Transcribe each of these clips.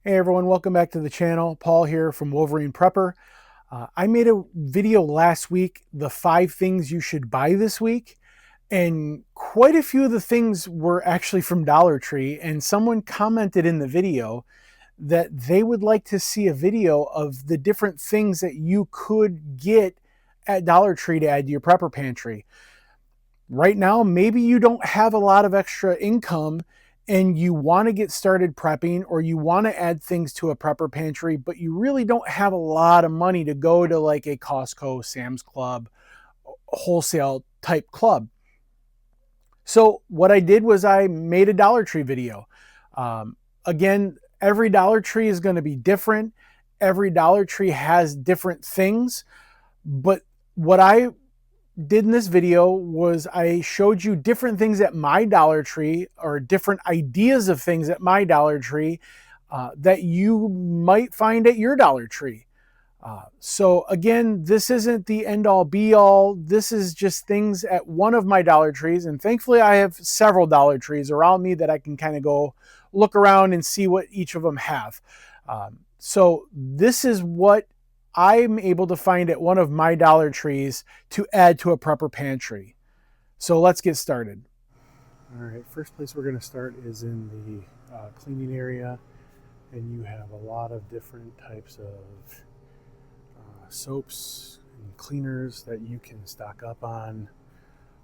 Hey everyone, welcome back to the channel. Paul here from Wolverine Prepper. I made a video last week, the 5 things you should buy this week, and quite a few of the things were actually from Dollar Tree, and someone commented in the video that they would like to see a video of the different things that you could get at Dollar Tree to add to your prepper pantry. Right now, maybe you don't have a lot of extra income and you want to get started prepping, or you want to add things to a prepper pantry, but you really don't have a lot of money to go to like a Costco, Sam's Club, wholesale type club. So what I did was I made a Dollar Tree video. Again, every Dollar Tree is going to be different. Every Dollar Tree has different things, but what I did in this video was I showed you different things at my Dollar Tree, or different ideas of things at my Dollar Tree that you might find at your Dollar Tree. So again, this isn't the end all be all. This is just things at one of my Dollar Trees. And thankfully I have several Dollar Trees around me that I can kind of go look around and see what each of them have. So this is what I'm able to find at one of my Dollar Trees to add to a prepper pantry. So let's get started. All right, first place we're going to start is in the cleaning area, and you have a lot of different types of soaps and cleaners that you can stock up on.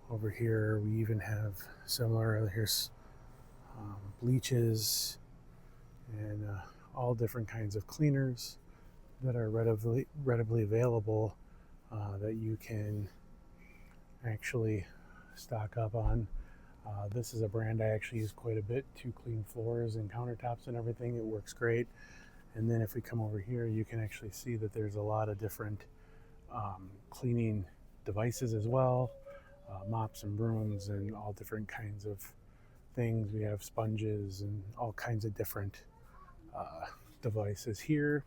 Over here we even have similar, here's bleaches and all different kinds of cleaners that are readily available that you can actually stock up on. This is a brand I actually use quite a bit to clean floors and countertops and everything. It works great. And then if we come over here, you can actually see that there's a lot of different cleaning devices as well, mops and brooms and all different kinds of things. We have sponges and all kinds of different devices here.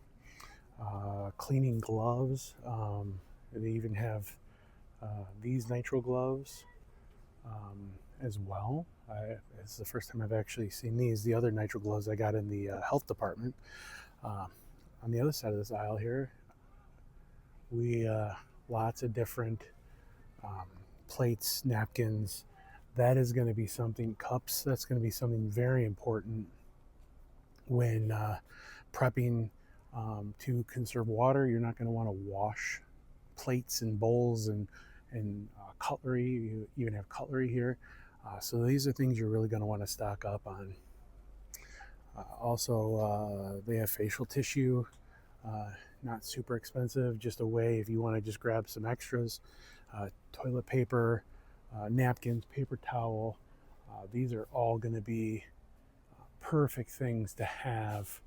Cleaning gloves. They even have these nitro gloves as well. It's the first time I've actually seen these. The other nitro gloves I got in the health department. On the other side of this aisle here, we lots of different plates, napkins. That is going to be something, cups, that's going to be something very important when prepping to conserve water. You're not going to want to wash plates and bowls and cutlery. You even have cutlery here. So these are things you're really going to want to stock up on. Also, they have facial tissue, not super expensive, just a way if you want to just grab some extras. Toilet paper, napkins, paper towel. These are all going to be perfect things to have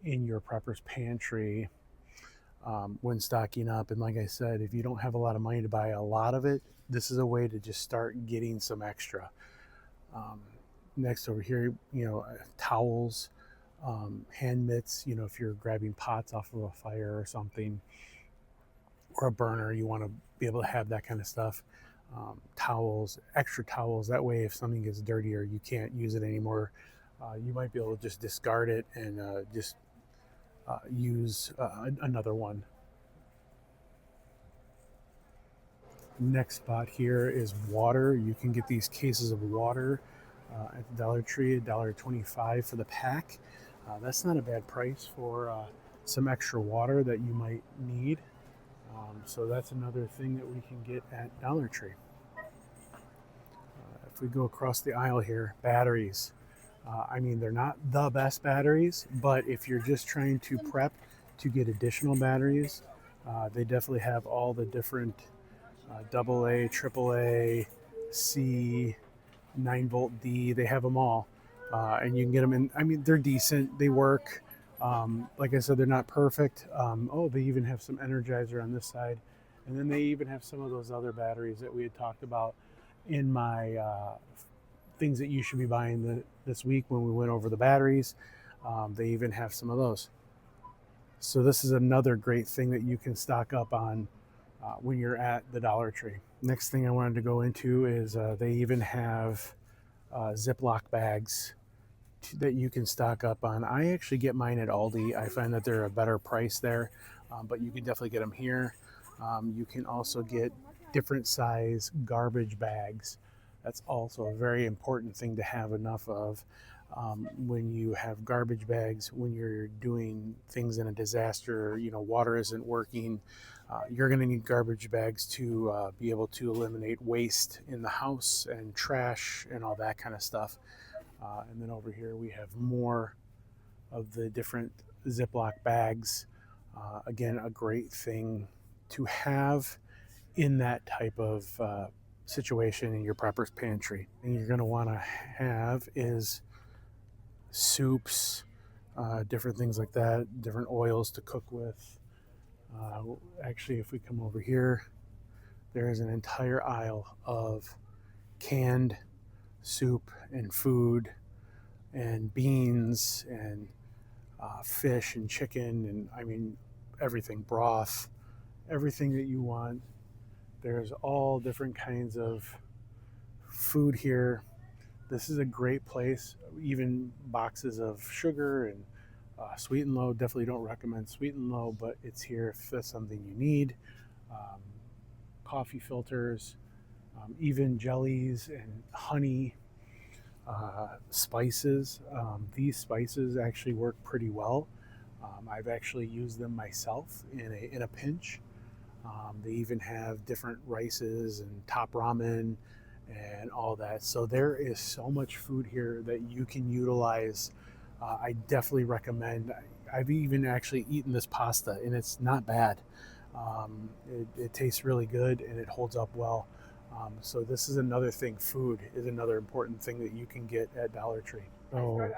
in your prepper's pantry when stocking up. And like I said, if you don't have a lot of money to buy a lot of it, this is a way to just start getting some extra. Next over here, towels, hand mitts, if you're grabbing pots off of a fire or something, or a burner, you want to be able to have that kind of stuff. Towels, extra towels, that way if something gets dirty or you can't use it anymore, you might be able to just discard it and just use another one. Next spot here is water. You can get these cases of water at the Dollar Tree, $1.25 for the pack. That's not a bad price for some extra water that you might need. So that's another thing that we can get at Dollar Tree. If we go across the aisle here, batteries. I mean, they're not the best batteries, but if you're just trying to prep to get additional batteries, they definitely have all the different AA, AAA, C, 9-volt D. They have them all, and you can get them in. I mean, they're decent. They work. Like I said, they're not perfect. Oh, they even have some Energizer on this side, and then they even have some of those other batteries that we had talked about in my things that you should be buying this week when we went over the batteries. They even have some of those. So this is another great thing that you can stock up on when you're at the Dollar Tree. Next thing I wanted to go into is they even have Ziploc bags that you can stock up on. I actually get mine at Aldi. I find that they're a better price there, but you can definitely get them here. You can also get different size garbage bags. That's also a very important thing to have enough of. When you have garbage bags, when you're doing things in a disaster, water isn't working, you're going to need garbage bags to be able to eliminate waste in the house and trash and all that kind of stuff. And then over here we have more of the different Ziploc bags. Again, a great thing to have in that type of situation in your prepper's pantry. And you're going to want to have is soups, different things like that, different oils to cook with. Actually, if we come over here, there is an entire aisle of canned soup and food and beans and fish and chicken, and I mean everything, broth, everything that you want. There's all different kinds of food here. This is a great place. Even boxes of sugar and sweet and low. Definitely don't recommend sweet and low, but it's here if that's something you need. Um, Coffee filters, even jellies and honey, spices. These spices actually work pretty well. I've actually used them myself in a pinch. They even have different rices and top ramen and all that. So there is so much food here that you can utilize. I definitely recommend. I've even actually eaten this pasta and it's not bad. It tastes really good and it holds up well. So this is another thing. Food is another important thing that you can get at Dollar Tree. So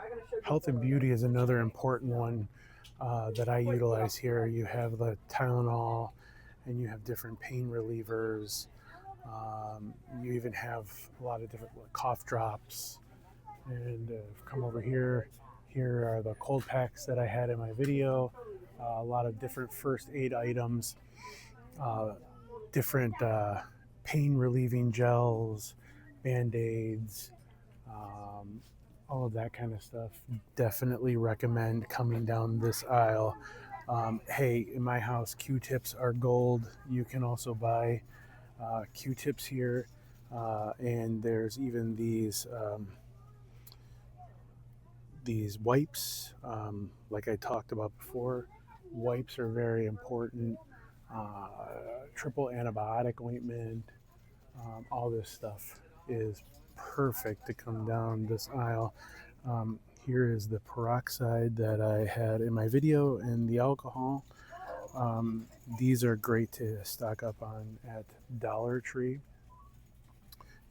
health and beauty is another important one that I utilize here. You have the Tylenol and you have different pain relievers. You even have a lot of different cough drops. And come over here. Here are the cold packs that I had in my video. A lot of different first aid items, different pain relieving gels, band-aids, all of that kind of stuff. Definitely recommend coming down this aisle. Hey, in my house, Q-tips are gold. You can also buy Q-tips here, and there's even these wipes, like I talked about before. Wipes are very important. Triple antibiotic ointment, all this stuff is perfect to come down this aisle. Here is the peroxide that I had in my video and the alcohol. These are great to stock up on at Dollar Tree.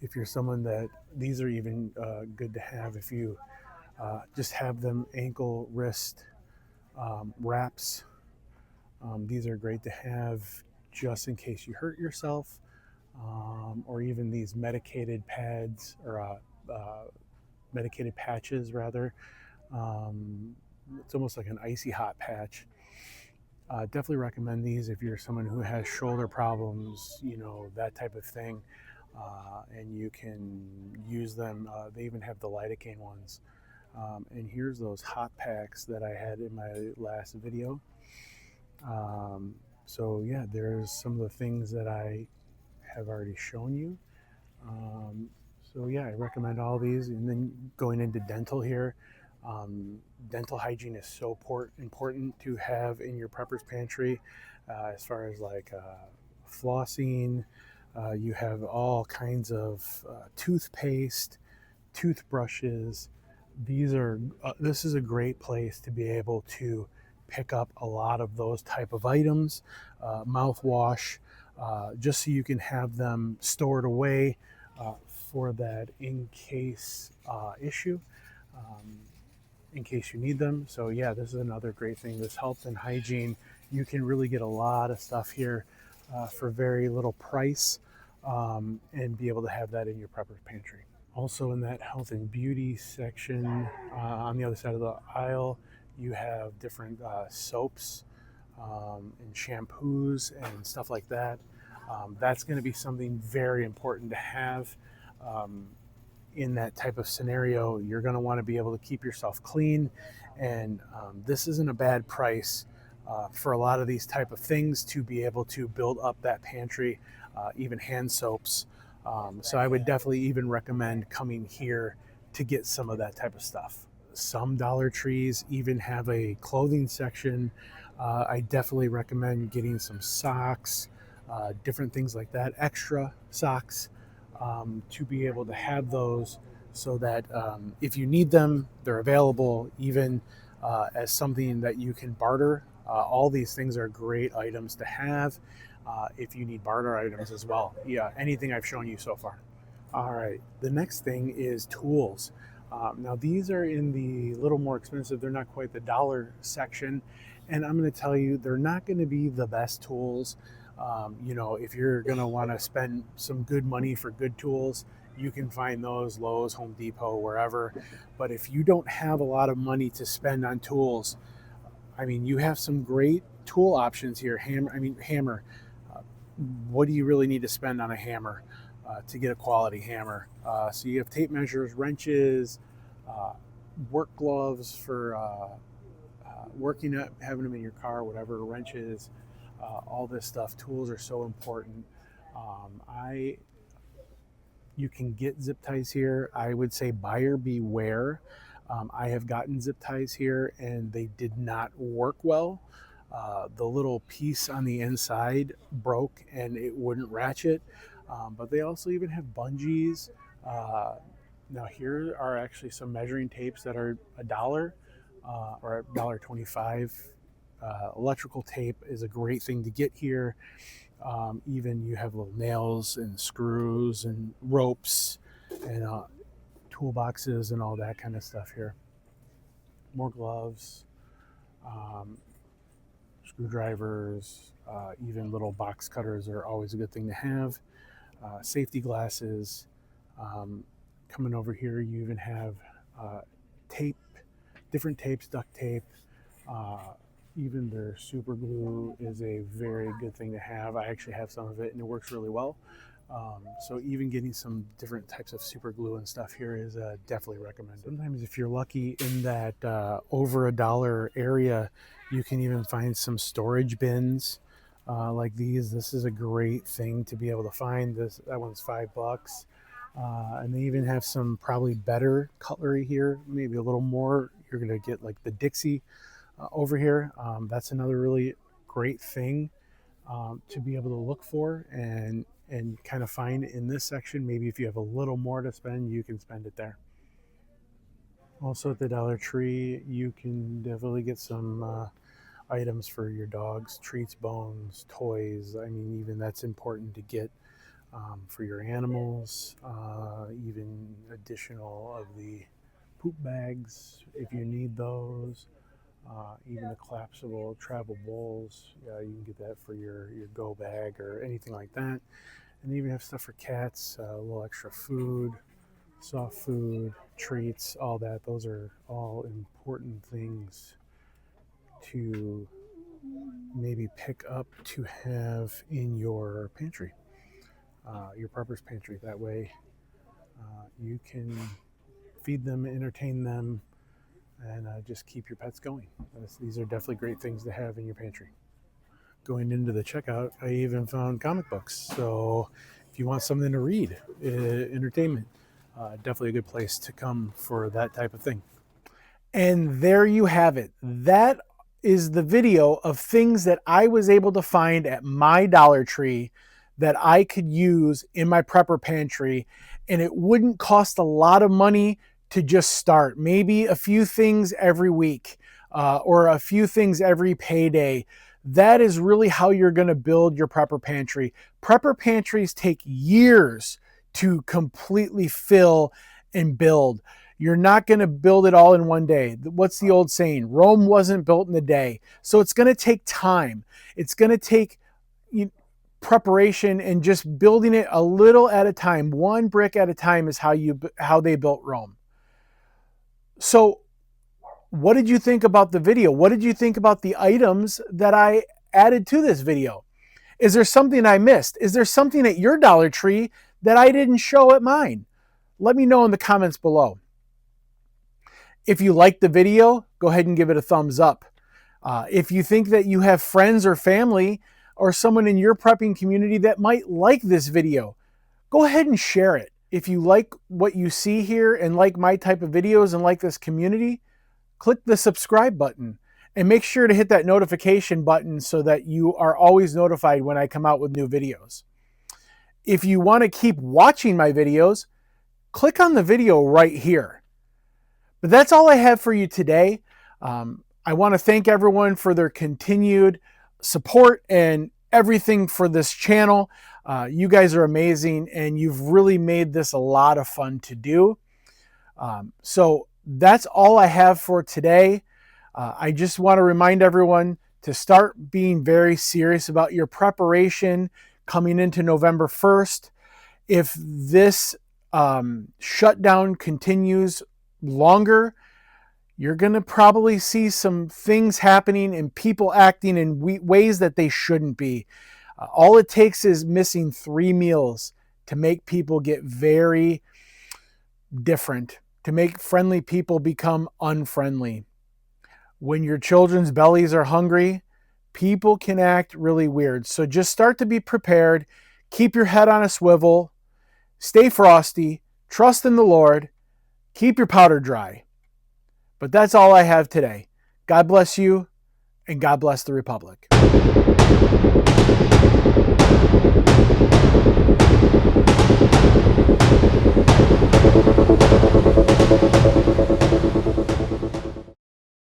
If you're someone that, these are even good to have if you just have them ankle, wrist wraps. These are great to have just in case you hurt yourself, or even these medicated pads or medicated patches rather. It's almost like an icy hot patch. Definitely recommend these if you're someone who has shoulder problems, that type of thing, and you can use them. They even have the lidocaine ones. And here's those hot packs that I had in my last video. So yeah, there's some of the things that I have already shown you. So yeah, I recommend all these. And then going into dental here, dental hygiene is so important to have in your prepper's pantry, as far as like flossing. You have all kinds of toothpaste, toothbrushes. This is a great place to be able to pick up a lot of those type of items, mouthwash, just so you can have them stored away for that in case issue, in case you need them. So yeah, this is another great thing. This health and hygiene, you can really get a lot of stuff here for very little price, and be able to have that in your prepper's pantry. Also in that health and beauty section, on the other side of the aisle, you have different soaps and shampoos and stuff like that. That's going to be something very important to have. in that type of scenario, you're going to want to be able to keep yourself clean. And this isn't a bad price for a lot of these type of things to be able to build up that pantry, even hand soaps. So I would definitely even recommend coming here to get some of that type of stuff. Some Dollar Trees even have a clothing section. I definitely recommend getting some socks, different things like that, extra socks, to be able to have those so that if you need them, they're available, even as something that you can barter. All these things are great items to have if you need barter items as well. Yeah, anything I've shown you so far. All right, the next thing is tools. Now these are in the little more expensive, they're not quite the dollar section. And I'm gonna tell you, they're not gonna be the best tools. You know, if you're gonna wanna spend some good money for good tools, you can find those Lowe's, Home Depot, wherever. But if you don't have a lot of money to spend on tools, I mean, you have some great tool options here. Hammer. What do you really need to spend on a hammer to get a quality hammer? So you have tape measures, wrenches, work gloves for working at having them in your car, whatever, wrenches, all this stuff. Tools are so important. You can get zip ties here. I would say buyer beware. I have gotten zip ties here and they did not work well. The little piece on the inside broke and it wouldn't ratchet. But they also even have bungees. Now here are actually some measuring tapes that are $1 or $1.25. Electrical tape is a great thing to get here. Even you have little nails and screws and ropes and toolboxes and all that kind of stuff here. More gloves, screwdrivers, even little box cutters are always a good thing to have. Safety glasses. Coming over here, you even have tape, different tapes, duct tape. Even their super glue is a very good thing to have. I actually have some of it and it works really well. So even getting some different types of super glue and stuff here is definitely recommended. Sometimes if you're lucky in that over $1 area, you can even find some storage bins like these. This is a great thing to be able to find. That one's $5. And they even have some probably better cutlery here, maybe a little more. You're gonna get like the Dixie over here. That's another really great thing to be able to look for and kind of find in this section. Maybe if you have a little more to spend, you can spend it there. Also at the Dollar Tree, you can definitely get some items for your dogs, treats, bones, toys. I mean, even that's important to get for your animals. Even additional of the poop bags if you need those. Even the collapsible travel bowls, you can get that for your go bag or anything like that. And even have stuff for cats, a little extra food, soft food, treats, all that. Those are all important things to maybe pick up to have in your pantry, your prepper's pantry. That way you can feed them, entertain them, and just keep your pets going. These are definitely great things to have in your pantry. Going into the checkout, I even found comic books. So if you want something to read, entertainment, definitely a good place to come for that type of thing. And there you have it. That is the video of things that I was able to find at my Dollar Tree that I could use in my prepper pantry, and it wouldn't cost a lot of money to just start. Maybe a few things every week or a few things every payday. That is really how you're going to build your prepper pantry. Prepper pantries take years to completely fill and build. You're not going to build it all in one day. What's the old saying? Rome wasn't built in a day. So it's going to take time. It's going to take preparation and just building it a little at a time. One brick at a time is how they built Rome. So what did you think about the video? What did you think about the items that I added to this video? Is there something I missed? Is there something at your Dollar Tree that I didn't show at mine? Let me know in the comments below. If you liked the video, go ahead and give it a thumbs up. If you think that you have friends or family or someone in your prepping community that might like this video, go ahead and share it. If you like what you see here and like my type of videos and like this community, click the subscribe button and make sure to hit that notification button so that you are always notified when I come out with new videos. If you want to keep watching my videos, click on the video right here. But that's all I have for you today. I want to thank everyone for their continued support and everything for this channel. You guys are amazing, and you've really made this a lot of fun to do. So that's all I have for today. I just want to remind everyone to start being very serious about your preparation coming into November 1st. If this shutdown continues longer, you're going to probably see some things happening and people acting in ways that they shouldn't be. All it takes is missing 3 meals to make people get very different, to make friendly people become unfriendly. When your children's bellies are hungry, people can act really weird. So just start to be prepared. Keep your head on a swivel. Stay frosty. Trust in the Lord. Keep your powder dry. But that's all I have today. God bless you, and God bless the Republic.